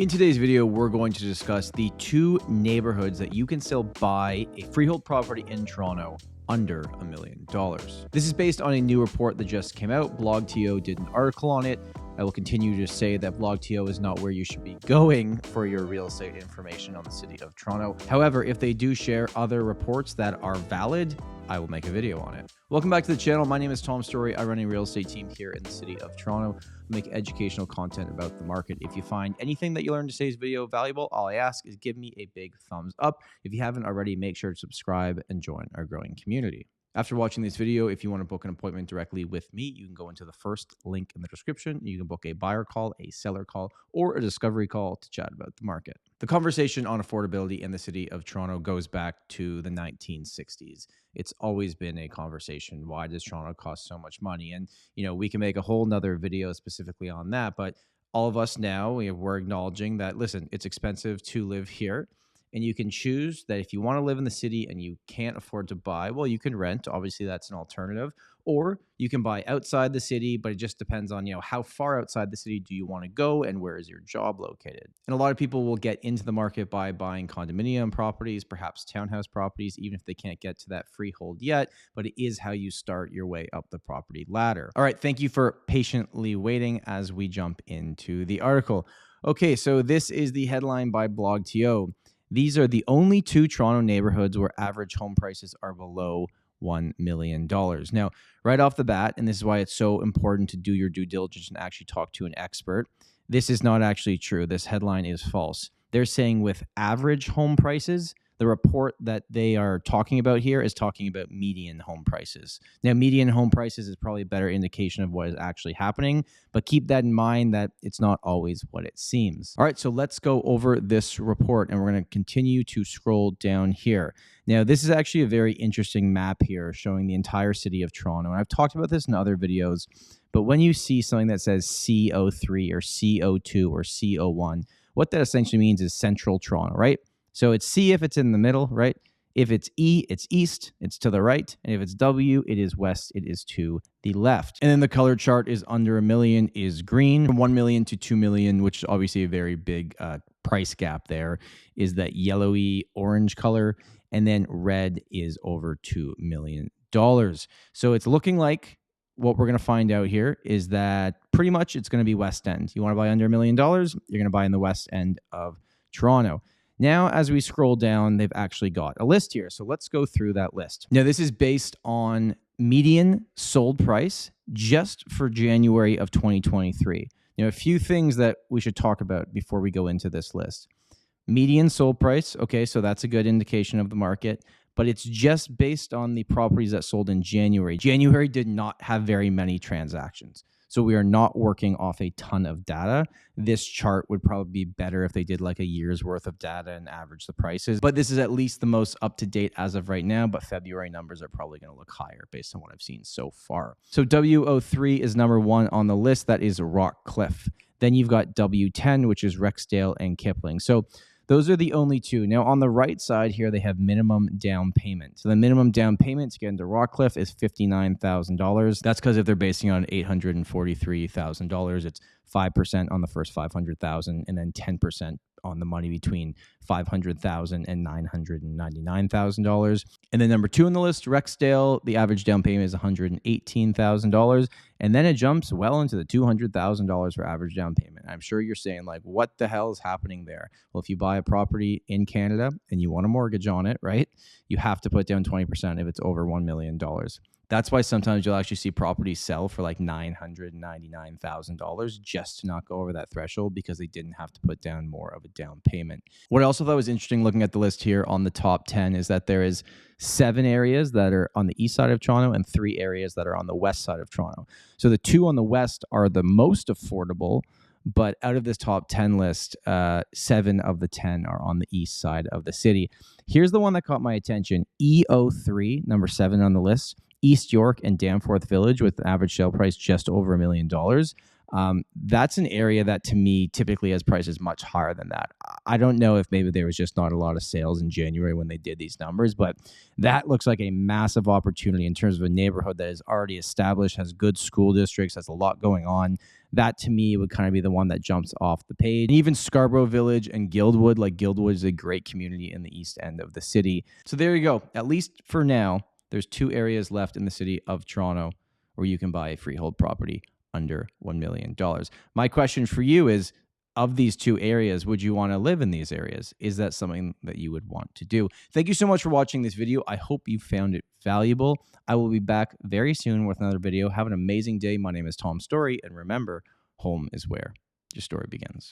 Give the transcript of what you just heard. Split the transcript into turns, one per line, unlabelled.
In today's video, we're going to discuss the two neighborhoods that you can still buy a freehold property in Toronto under $1 million. This is based on a new report that just came out. BlogTO did an article on it. I will continue to say that BlogTO is not where you should be going for your real estate information on the city of Toronto. However, if they do share other reports that are valid, I will make a video on it. Welcome back to the channel. My name is Tom Storey. I run a real estate team here in the city of Toronto. I make educational content about the market. If you find anything that you learned in today's video valuable, all I ask is give me a big thumbs up. If you haven't already, make sure to subscribe and join our growing community. After watching this video, if you want to book an appointment directly with me, you can go into the first link in the description. You can book a buyer call, a seller call, or a discovery call to chat about the market. The conversation on affordability in the city of Toronto goes back to the 1960s. It's always been a conversation. Why does Toronto cost so much money? And, you know, we can make a whole nother video specifically on that, but all of us now, we're acknowledging that, listen, it's expensive to live here. And you can choose that if you want to live in the city and you can't afford to buy, well, you can rent. Obviously, that's an alternative. Or you can buy outside the city, but it just depends on, how far outside the city do you want to go and where is your job located? And a lot of people will get into the market by buying condominium properties, perhaps townhouse properties, even if they can't get to that freehold yet. But it is how you start your way up the property ladder. All right, thank you for patiently waiting as we jump into the article. Okay, so this is the headline by BlogTO. These are the only two Toronto neighborhoods where average home prices are below $1 million. Now, right off the bat, and this is why it's so important to do your due diligence and actually talk to an expert, this is not actually true. This headline is false. They're saying with average home prices, the report that they are talking about here is talking about median home prices. Now, median home prices is probably a better indication of what is actually happening, but keep that in mind that it's not always what it seems. All right, so let's go over this report, and we're going to continue to scroll down here. Now, this is actually a very interesting map here showing the entire city of Toronto, and I've talked about this in other videos, but when you see something that says CO3 or CO2 or CO1, what that essentially means is central Toronto, right? So it's C if it's in the middle, right? If it's E, it's east, it's to the right. And if it's W, it is west, it is to the left. And then the color chart is under $1 million is green. From 1 million to 2 million, which is obviously a very big price gap there, is that yellowy orange color. And then red is over $2 million. So it's looking like what we're going to find out here is that pretty much it's going to be West End. You want to buy under $1 million, you're going to buy in the West End of Toronto. Now, as we scroll down, they've actually got a list here. So let's go through that list. Now, this is based on median sold price just for January of 2023. Now, a few things that we should talk about before we go into this list. Median sold price, okay, so that's a good indication of the market, but it's just based on the properties that sold in January. January did not have very many transactions. So we are not working off a ton of data. This chart would probably be better if they did like a year's worth of data and average the prices. But this is at least the most up-to-date as of right now, but February numbers are probably going to look higher based on what I've seen so far. So W03 is number one on the list. That is Rockcliffe. Then you've got W10, which is Rexdale and Kipling. So those are the only two. Now, on the right side here, they have minimum down payment. So the minimum down payment to get into Rockcliffe is $59,000. That's because if they're basing on $843,000, it's 5% on the first $500,000 and then 10% on the money between $500,000 and $999,000. And then number two on the list, Rexdale, the average down payment is $118,000. And then it jumps well into the $200,000 for average down payment. I'm sure you're saying, like, what the hell is happening there? Well, if you buy a property in Canada and you want a mortgage on it, right, you have to put down 20% if it's over $1 million. That's why sometimes you'll actually see properties sell for like $999,000 just to not go over that threshold because they didn't have to put down more of a down payment. What I also thought was interesting looking at the list here on the top 10 is that there is 7 areas that are on the east side of Toronto and 3 areas that are on the west side of Toronto. So the 2 on the west are the most affordable, but out of this top 10 list, 7 of the 10 are on the east side of the city. Here's the one that caught my attention, E03, number 7 on the list. East York and Danforth Village with an average sale price just over $1 million. That's an area that to me typically has prices much higher than that. I don't know if maybe there was just not a lot of sales in January when they did these numbers, but that looks like a massive opportunity in terms of a neighborhood that is already established, has good school districts, has a lot going on. That to me would kind of be the one that jumps off the page. And even Scarborough Village and Guildwood, like Guildwood is a great community in the east end of the city. So there you go. At least for now, there's 2 areas left in the city of Toronto where you can buy a freehold property under $1 million. My question for you is, of these 2 areas, would you want to live in these areas? Is that something that you would want to do? Thank you so much for watching this video. I hope you found it valuable. I will be back very soon with another video. Have an amazing day. My name is Tom Storey, and remember, home is where your story begins.